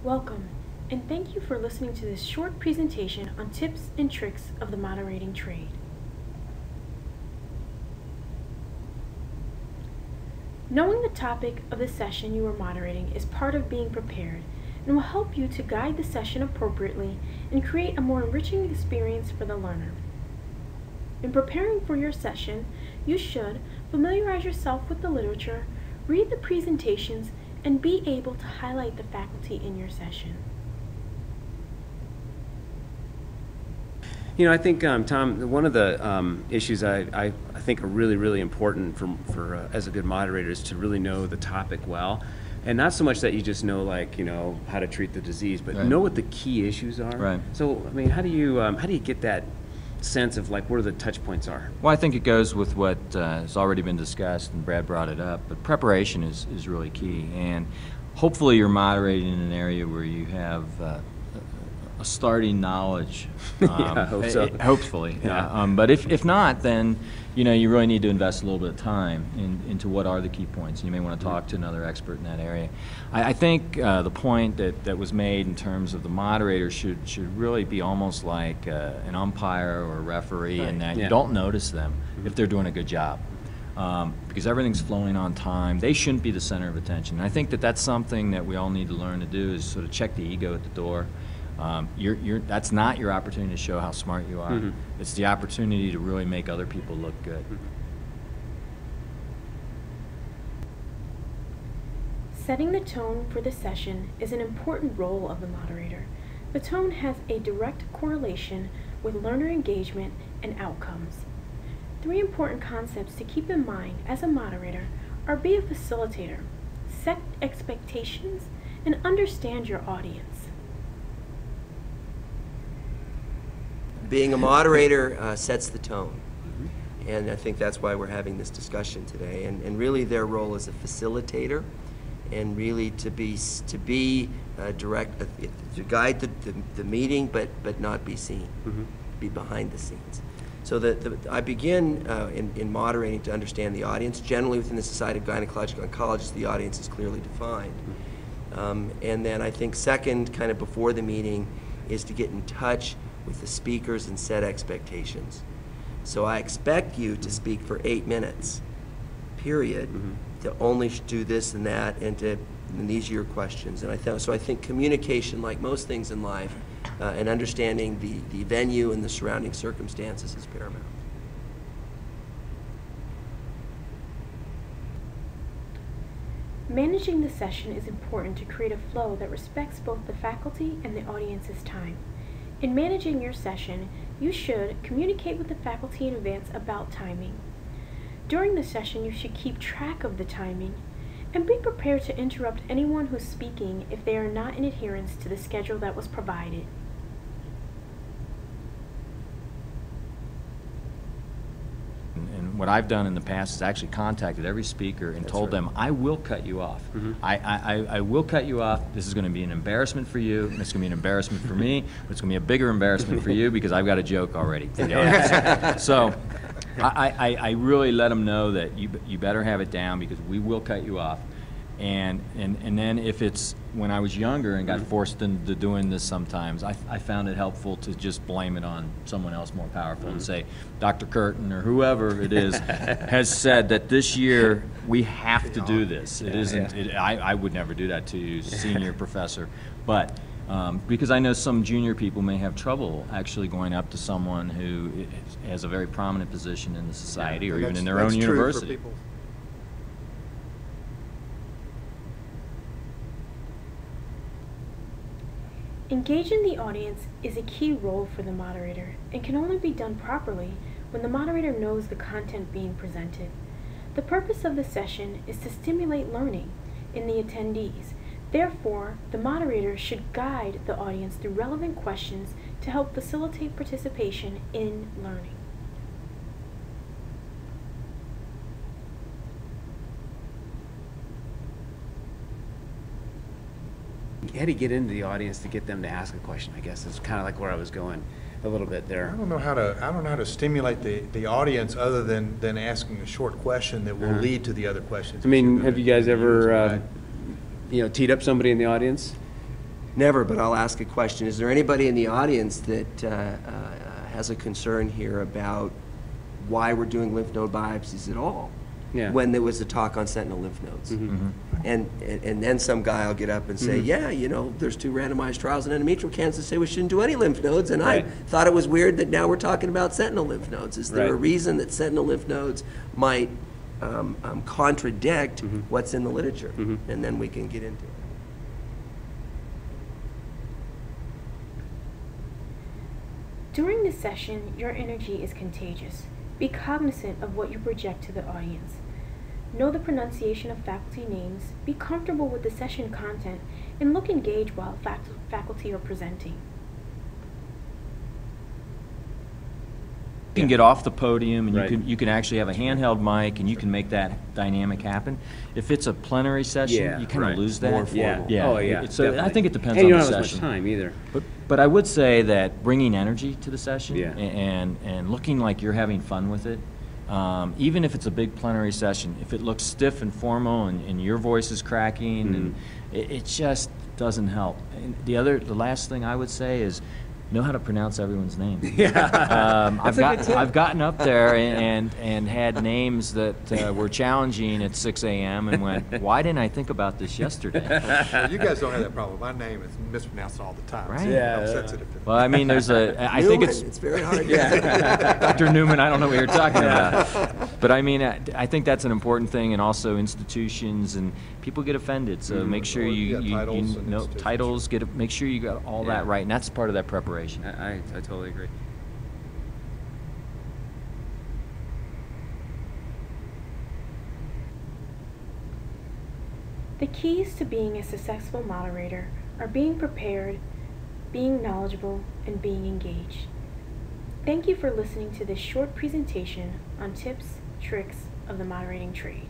Welcome, and thank you for listening to this short presentation on tips and tricks of the moderating trade. Knowing the topic of the session you are moderating is part of being prepared and will help you to guide the session appropriately and create a more enriching experience for the learner. In preparing for your session, you should familiarize yourself with the literature, read the presentations, and be able to highlight the faculty in your session. You know, I think, Tom, one of the issues I think are really important for as a good moderator is to really know the topic well. And not so much that you just know, like, you know, how to treat the disease, but know what the key issues are. Right. So, I mean, how do you get that sense of, like, where the touch points are? Well, I think it goes with what has already been discussed, and Brad brought it up, but preparation is really key. And hopefully you're moderating in an area where you have a starting knowledge. Yeah, I hope so. Hopefully. Yeah. But if not, then you know you really need to invest a little bit of time into what are the key points. And you may want to talk to another expert in that area. I think the point that was made in terms of the moderator should really be almost like an umpire or a referee, in that you don't notice them if they're doing a good job. Because everything's flowing on time. They shouldn't be the center of attention. And I think that's something that we all need to learn to do, is sort of check the ego at the door. That's not your opportunity to show how smart you are. It's the opportunity to really make other people look good. Setting the tone for the session is an important role of the moderator. The tone has a direct correlation with learner engagement and outcomes. 3 important concepts to keep in mind as a moderator are: be a facilitator, set expectations, and understand your audience. Being a moderator sets the tone, and I think that's why we're having this discussion today. And really, their role as a facilitator, and really to be direct, to guide the meeting, but not be seen, be behind the scenes. So I begin in moderating to understand the audience. Generally, within the Society of Gynecologic Oncologists, the audience is clearly defined. And then I think second, kind of before the meeting, is to get in touch with the speakers and set expectations. So I expect you to speak for 8 minutes, period, to only do this and that, and these are your questions. And I think communication, like most things in life, and understanding the venue and the surrounding circumstances is paramount. Managing the session is important to create a flow that respects both the faculty and the audience's time. In managing your session, you should communicate with the faculty in advance about timing. During the session, you should keep track of the timing and be prepared to interrupt anyone who's speaking if they are not in adherence to the schedule that was provided. And what I've done in the past is actually contacted every speaker and told them, I will cut you off. I will cut you off. This is going to be an embarrassment for you, and it's going to be an embarrassment for me, but it's going to be a bigger embarrassment for you because I've got a joke already. So I really let them know that you better have it down, because we will cut you off. And then if it's when I was younger and got forced into doing this sometimes, I found it helpful to just blame it on someone else more powerful and say, Dr. Curtin or whoever it is has said that this year we have to do this. It isn't. I would never do that to you, senior professor, but because I know some junior people may have trouble actually going up to someone who has a very prominent position in the society or even in their own university. Engaging the audience is a key role for the moderator and can only be done properly when the moderator knows the content being presented. The purpose of the session is to stimulate learning in the attendees. Therefore, the moderator should guide the audience through relevant questions to help facilitate participation in learning. How do you get into the audience to get them to ask a question? I guess it's kind of like where I was going a little bit there. I don't know how to stimulate the audience other than asking a short question that will lead to the other questions. I mean, have you guys ever teed up somebody in the audience? Never, but I'll ask a question. Is there anybody in the audience that has a concern here about why we're doing lymph node biopsies at all? Yeah. When there was a talk on sentinel lymph nodes. And then some guy will get up and say, yeah, you know, there's 2 randomized trials in endometrial cancer that say we shouldn't do any lymph nodes, and Right. I thought it was weird that now we're talking about sentinel lymph nodes. Is there a Right. reason that sentinel lymph nodes might contradict what's in the literature? And then we can get into it. During this session, your energy is contagious. Be cognizant of what you project to the audience. Know the pronunciation of faculty names, be comfortable with the session content, and look engaged while faculty are presenting. You can get off the podium, and Right. you can actually have a handheld mic, and you can make that dynamic happen. If it's a plenary session, Yeah, you kind of right. lose that. More Yeah. formal. Yeah. Oh, yeah. So I definitely. think it depends and on you the don't have session. as much time either. But I would say that bringing energy to the session Yeah. and looking like you're having fun with it, even if it's a big plenary session, if it looks stiff and formal and your voice is cracking, and it just doesn't help. And the last thing I would say is know how to pronounce everyone's name. I've gotten up there and had names that were challenging at 6 a.m. and went, why didn't I think about this yesterday? Well, you guys don't have that problem. My name is mispronounced all the time. Right. So Yeah. I'm sensitive to that. Well, I mean, I think Newman, it's very hard. Dr. Newman, I don't know what you're talking about. But I mean, I think that's an important thing, and also institutions, and people get offended, so make sure Well, you yeah, titles and know institutions. titles, make sure you got all that Yeah. right, and that's part of that preparation. I totally agree. The keys to being a successful moderator are being prepared, being knowledgeable, and being engaged. Thank you for listening to this short presentation on tips, tricks of the moderating trade.